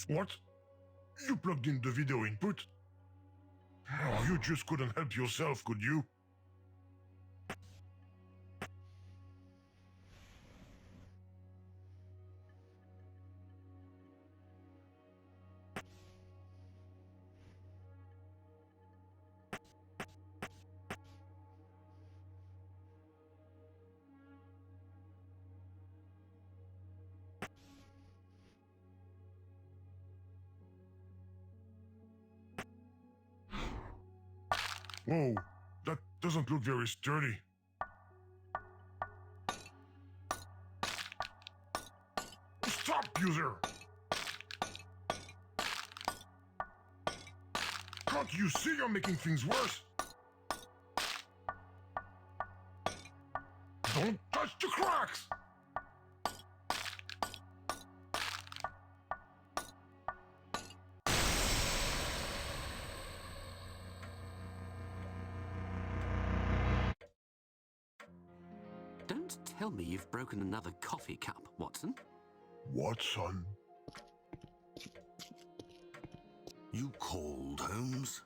What? You plugged in the video input? Oh, you just couldn't help yourself, could you? Whoa, that doesn't look very sturdy. Stop, user! Can't you see you're making things worse? Don't touch the cracks! Don't tell me you've broken another coffee cup, Watson. What, son? You called, Holmes?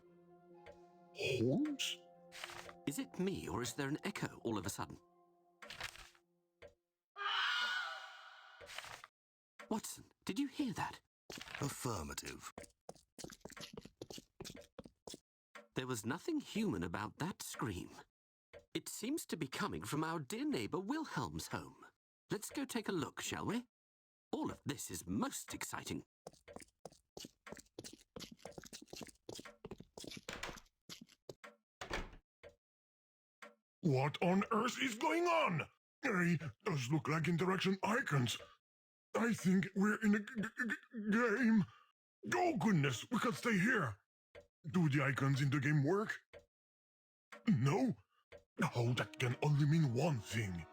Holmes? Is it me, or is there an echo all of a sudden? Watson, did you hear that? Affirmative. There was nothing human about that scream. It seems to be coming from our dear neighbour Wilhelm's home. Let's go take a look, shall we? All of this is most exciting. What on earth is going on? Hey, those look like interaction icons. I think we're in a game. Oh goodness, we can't stay here. Do the icons in the game work? No? Oh, that can only mean one thing.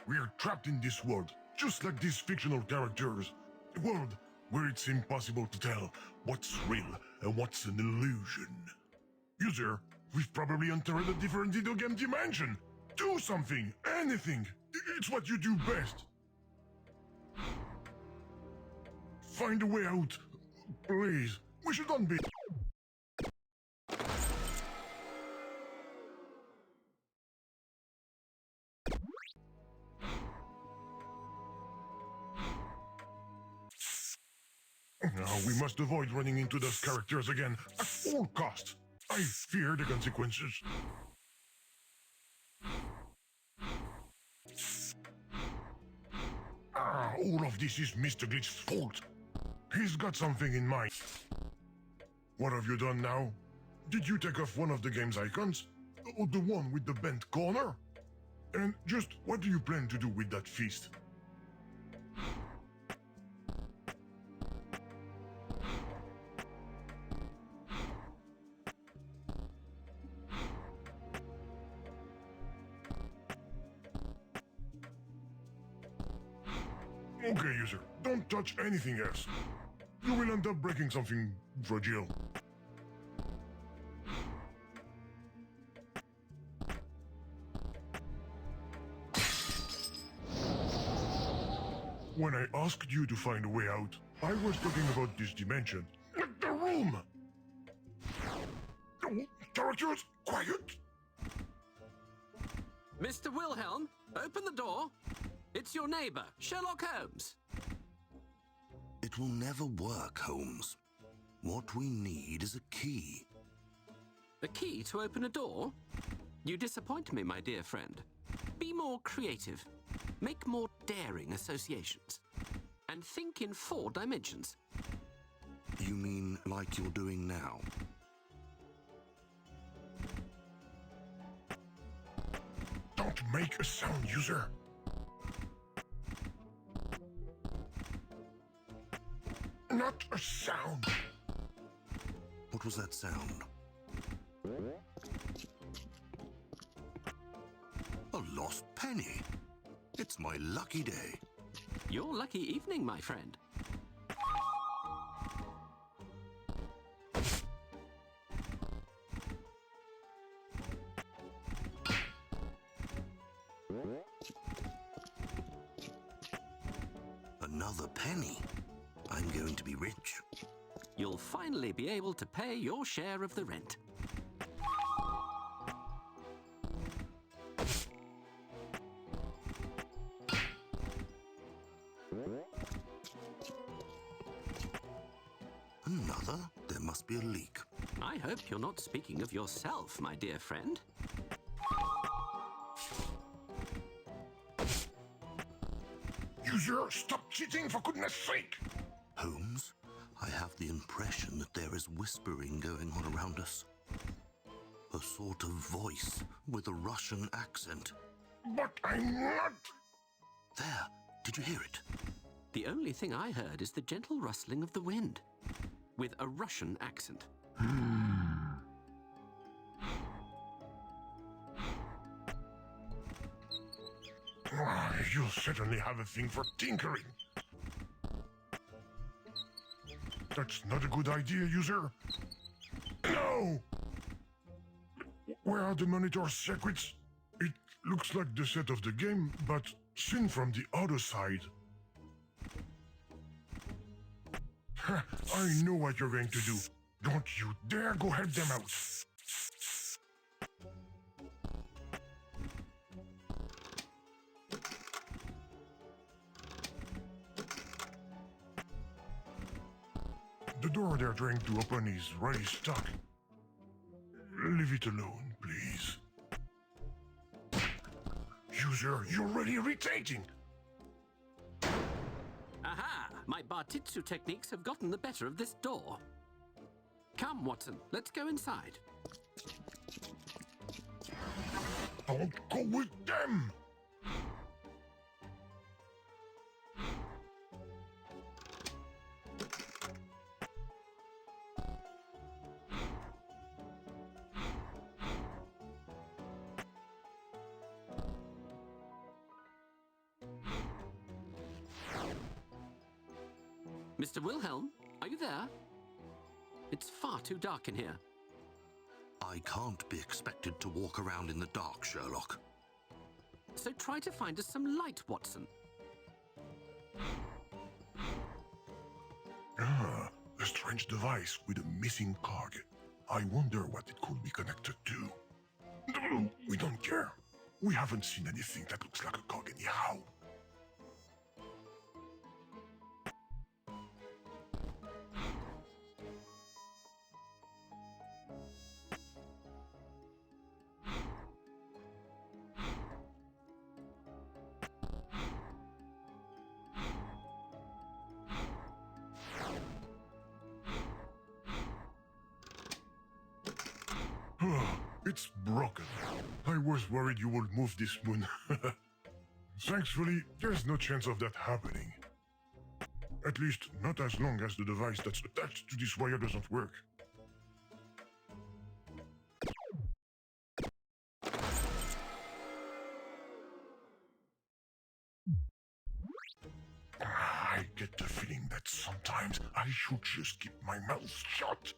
We're trapped in this world, just like these fictional characters. A world where it's impossible to tell what's real and what's an illusion. User, we've probably entered a different video game dimension. Do something, anything. It's what you do best. Find a way out, please. We shouldn't be... Now we must avoid running into those characters again at all costs. I fear the consequences. All of this is Mr. Glitch's fault. He's got something in mind. What have you done now? Did you take off one of the game's icons? Or the one with the bent corner? And just what do you plan to do with that feast? Okay, user, don't touch anything else. You will end up breaking something fragile. When I asked you to find a way out, I was talking about this dimension. Like the room! Oh, characters, quiet! Mr. Wilhelm, open the door. It's your neighbour, Sherlock Holmes. It will never work, Holmes. What we need is a key. A key to open a door? You disappoint me, my dear friend. Be more creative. Make more daring associations. And think in 4 dimensions. You mean like you're doing now? Don't make a sound, user. Not a sound. What was that sound? A lost penny. It's my lucky day. Your lucky evening, my friend. Another penny. I I'm going to be rich. You'll finally be able to pay your share of the rent. Another? There must be a leak. I hope you're not speaking of yourself, my dear friend. User, stop cheating for goodness sake! Holmes, I have the impression that there is whispering going on around us. A sort of voice with a Russian accent. But I'm not! There, did you hear it? The only thing I heard is the gentle rustling of the wind, with a Russian accent. You certainly have a thing for tinkering. That's not a good idea, user. No! Where are the monitor circuits? It looks like the set of the game, but seen from the other side. I know what you're going to do. Don't you dare go help them out. The door they're trying to open is really stuck. Leave it alone, please. User, you're really irritating. Aha! My Bartitsu techniques have gotten the better of this door. Come, Watson, let's go inside. Don't go with them! Mr. Wilhelm, are you there? It's far too dark in here. I can't be expected to walk around in the dark, Sherlock. So try to find us some light, Watson. Ah, a strange device with a missing cog. I wonder what it could be connected to. No, we don't care. We haven't seen anything that looks like a cog anyhow. It's broken. I was worried you would move this moon. Thankfully, there's no chance of that happening. At least, not as long as the device that's attached to this wire doesn't work. I get the feeling that sometimes I should just keep my mouth shut.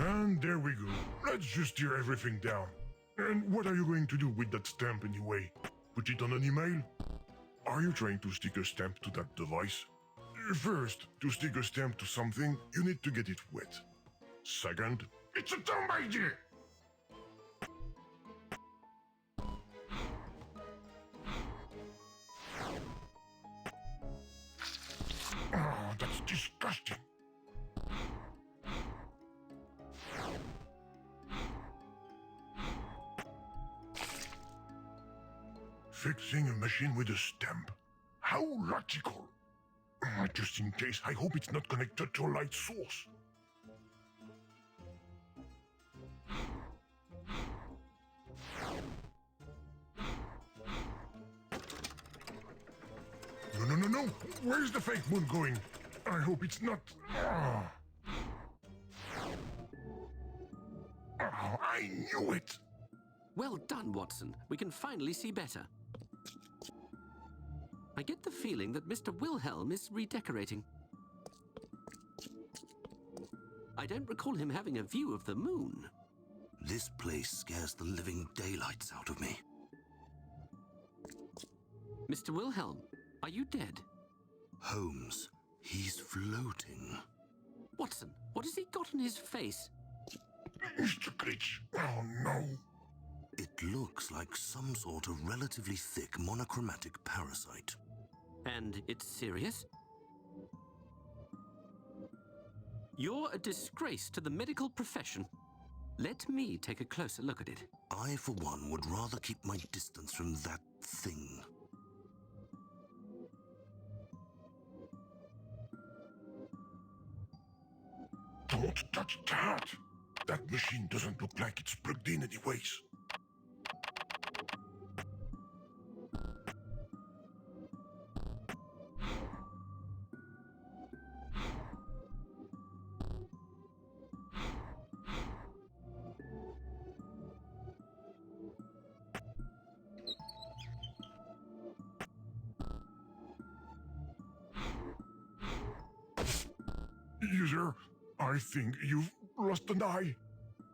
And there we go. Let's just tear everything down. And what are you going to do with that stamp anyway? Put it on an email? Are you trying to stick a stamp to that device? First, to stick a stamp to something, you need to get it wet. Second, it's a dumb idea! Oh, that's disgusting. Fixing a machine with a stamp. How logical. Just in case, I hope it's not connected to a light source. No. Where's the fake moon going? I hope it's not... Oh, I knew it! Well done, Watson. We can finally see better. I get the feeling that Mr. Wilhelm is redecorating. I don't recall him having a view of the moon. This place scares the living daylights out of me. Mr. Wilhelm, are you dead? Holmes, he's floating. Watson, what has he got on his face? Mr. Glitch, oh no. It looks like some sort of relatively thick monochromatic parasite. And it's serious? You're a disgrace to the medical profession. Let me take a closer look at it. I, for one, would rather keep my distance from that thing. Don't touch that! That machine doesn't look like it's plugged in anyways. User, I think you've lost an eye.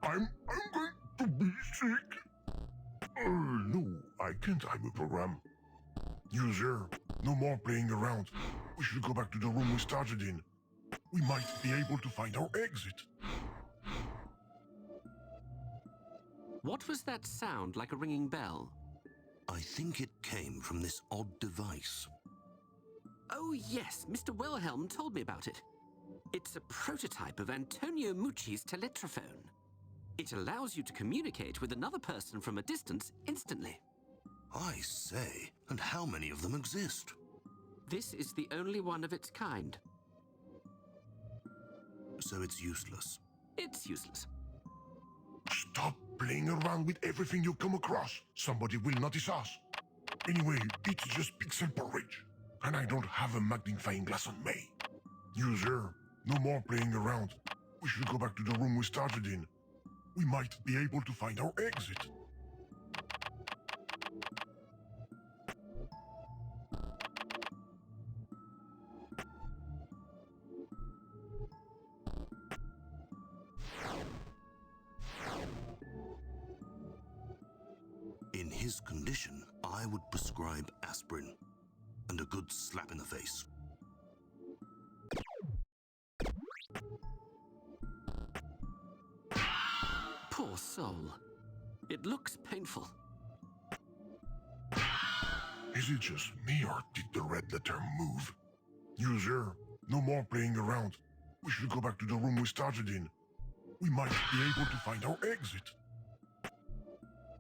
I'm going to be sick. No, I can't time a program. User, no more playing around. We should go back to the room we started in. We might be able to find our exit. What was that sound like a ringing bell? I think it came from this odd device. Oh yes, Mr. Wilhelm told me about it. It's a prototype of Antonio Mucci's teletrophone. It allows you to communicate with another person from a distance instantly. I say, and how many of them exist? This is the only one of its kind. So it's useless. It's useless. Stop playing around with everything you come across. Somebody will notice us. Anyway, it's just pixel porridge. And I don't have a magnifying glass on me. User, no more playing around. We should go back to the room we started in. We might be able to find our exit. In his condition, I would prescribe aspirin and a good slap in the face. Poor soul. It looks painful. Is it just me or did the red letter move? User, no more playing around. We should go back to the room we started in. We might be able to find our exit.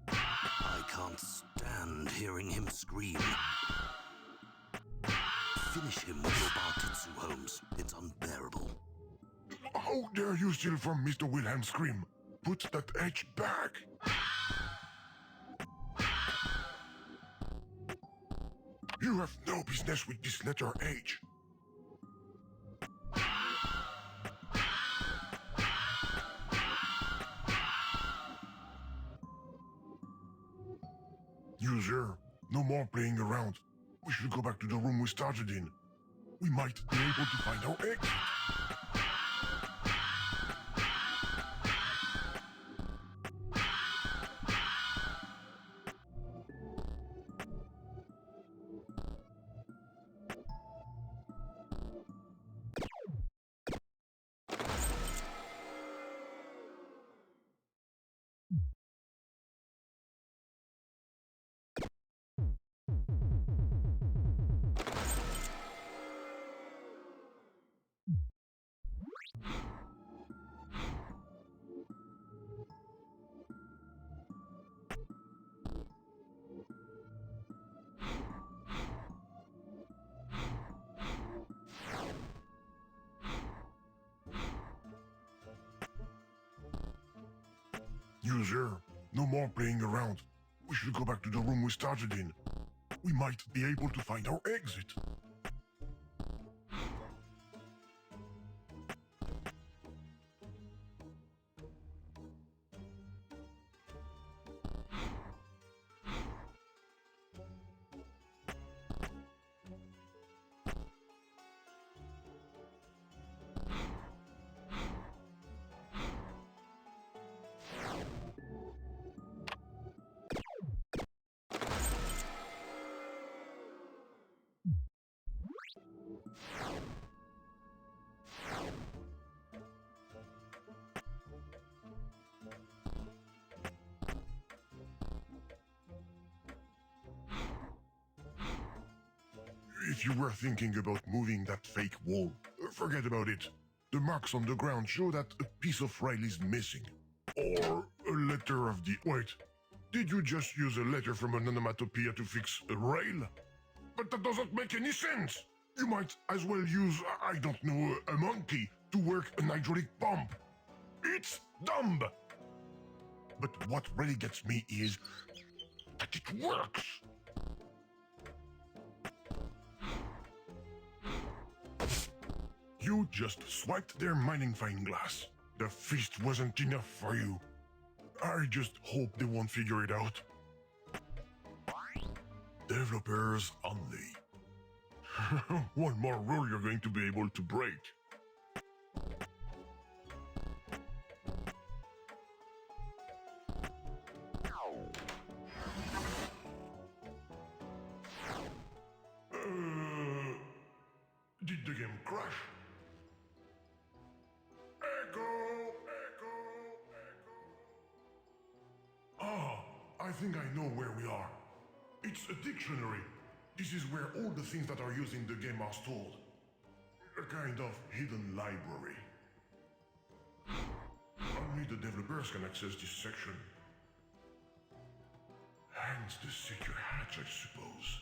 I can't stand hearing him scream. Finish him with your Bartitsu, Holmes. It's unbearable. How dare you steal from Mr. Wilhelm's scream? Put that H back! You have no business with this letter H. User, no more playing around. We should go back to the room we started in. We might be able to find our exit. User, no more playing around. We should go back to the room we started in. We might be able to find our exit. If you were thinking about moving that fake wall, forget about it. The marks on the ground show that a piece of rail is missing. Or a letter of the... Wait, did you just use a letter from an onomatopoeia to fix a rail? But that doesn't make any sense! You might as well use, I don't know, a monkey to work an hydraulic pump. It's dumb! But what really gets me is that it works! You just swiped their magnifying glass. The feast wasn't enough for you. I just hope they won't figure it out. Developers only. One more rule you're going to be able to break. Did the game crash? I think I know where we are. It's a dictionary. This is where all the things that are used in the game are stored. A kind of hidden library. Only the developers can access this section. Hence the secret hatch, I suppose.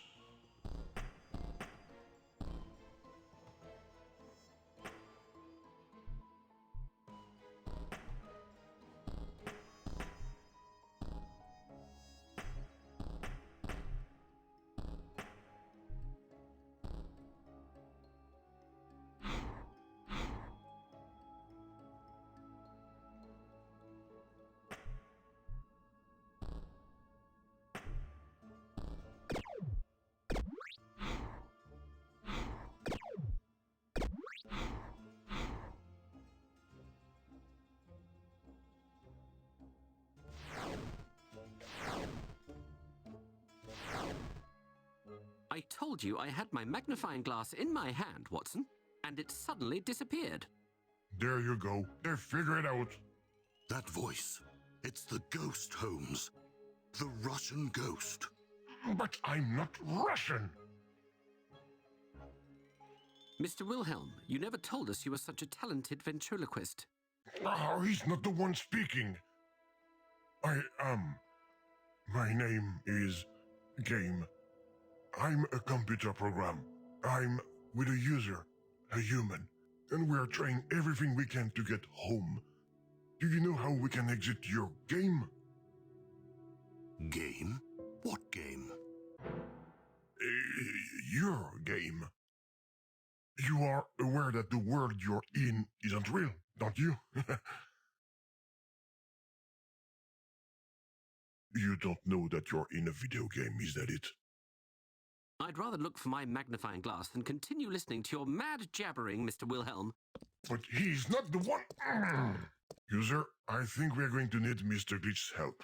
I told you I had my magnifying glass in my hand, Watson, and it suddenly disappeared. There you go. They figured it out. That voice. It's the ghost, Holmes. The Russian ghost. But I'm not Russian. Mr. Wilhelm, you never told us you were such a talented ventriloquist. Oh, he's not the one speaking. I am. My name is Game. I'm a computer program. I'm with a user, a human, and we're trying everything we can to get home. Do you know how we can exit your game? Game? What game? Your game. You are aware that the world you're in isn't real, don't you? You don't know that you're in a video game, is that it? I'd rather look for my magnifying glass than continue listening to your mad jabbering, Mr. Wilhelm. But he's not the one... User, I think we're going to need Mr. Glitch's help.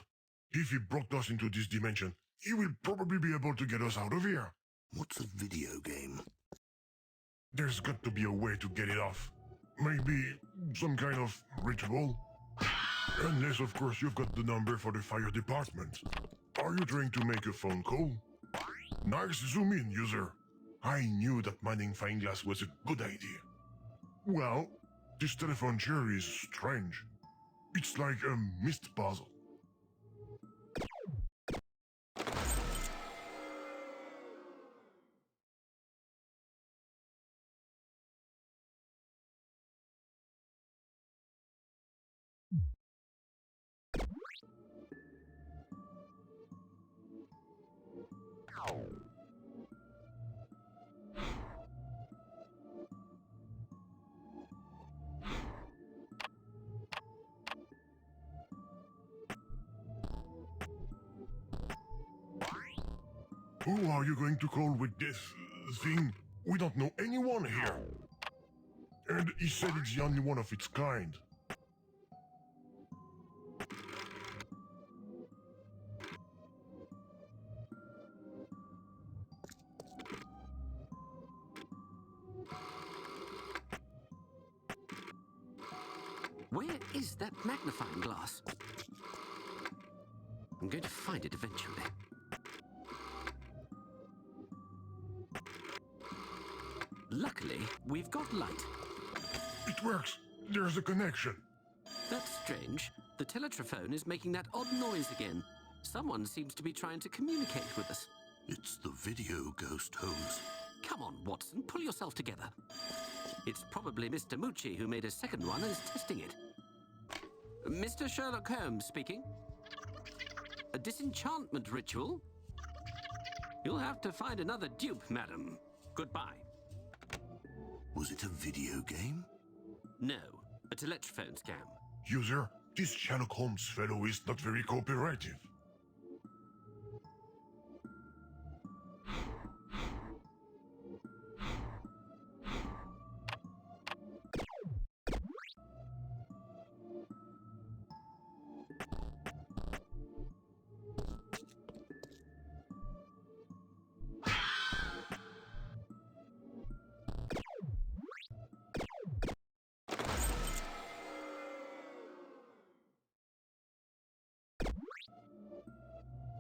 If he brought us into this dimension, he will probably be able to get us out of here. What's a video game? There's got to be a way to get it off. Maybe some kind of ritual? Unless, of course, you've got the number for the fire department. Are you trying to make a phone call? Nice zoom in, user. I knew that magnifying glass was a good idea. Well, this telephone chair is strange. It's like a mist puzzle. Who are you going to call with this thing? We don't know anyone here. And he said it's the only one of its kind. Where is that magnifying glass? I'm going to find it eventually. Luckily, we've got light. It works. There's a connection. That's strange. The teletrophone is making that odd noise again. Someone seems to be trying to communicate with us. It's the video ghost, Holmes. Come on, Watson, pull yourself together. It's probably Mr. Mucci who made a second one and is testing it. Mr. Sherlock Holmes speaking. A disenchantment ritual? You'll have to find another dupe, madam. Goodbye. Was it a video game? No, a teletrophone scam. User, this Sherlock Holmes fellow is not very cooperative.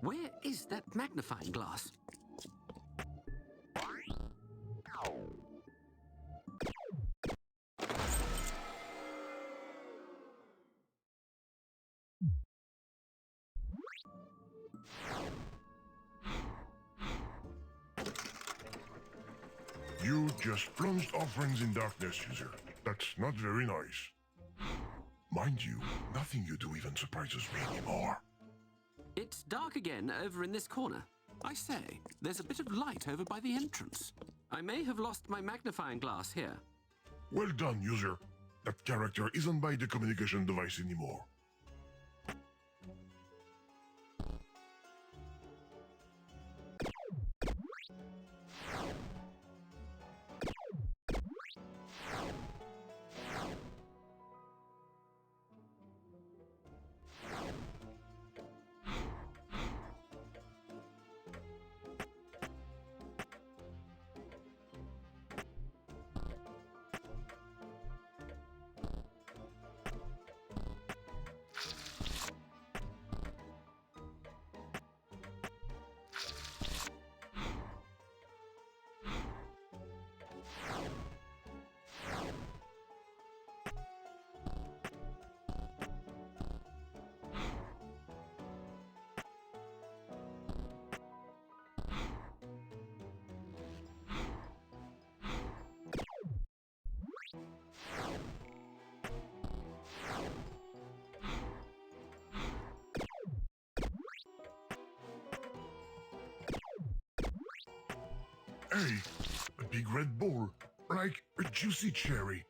Where is that magnifying glass? You just plunged our friends in darkness, user. That's not very nice. Mind you, nothing you do even surprises me anymore. It's dark again over in this corner. I say, there's a bit of light over by the entrance. I may have lost my magnifying glass here. Well done, user. That character isn't by the communication device anymore. Hey, a big red ball, like a juicy cherry.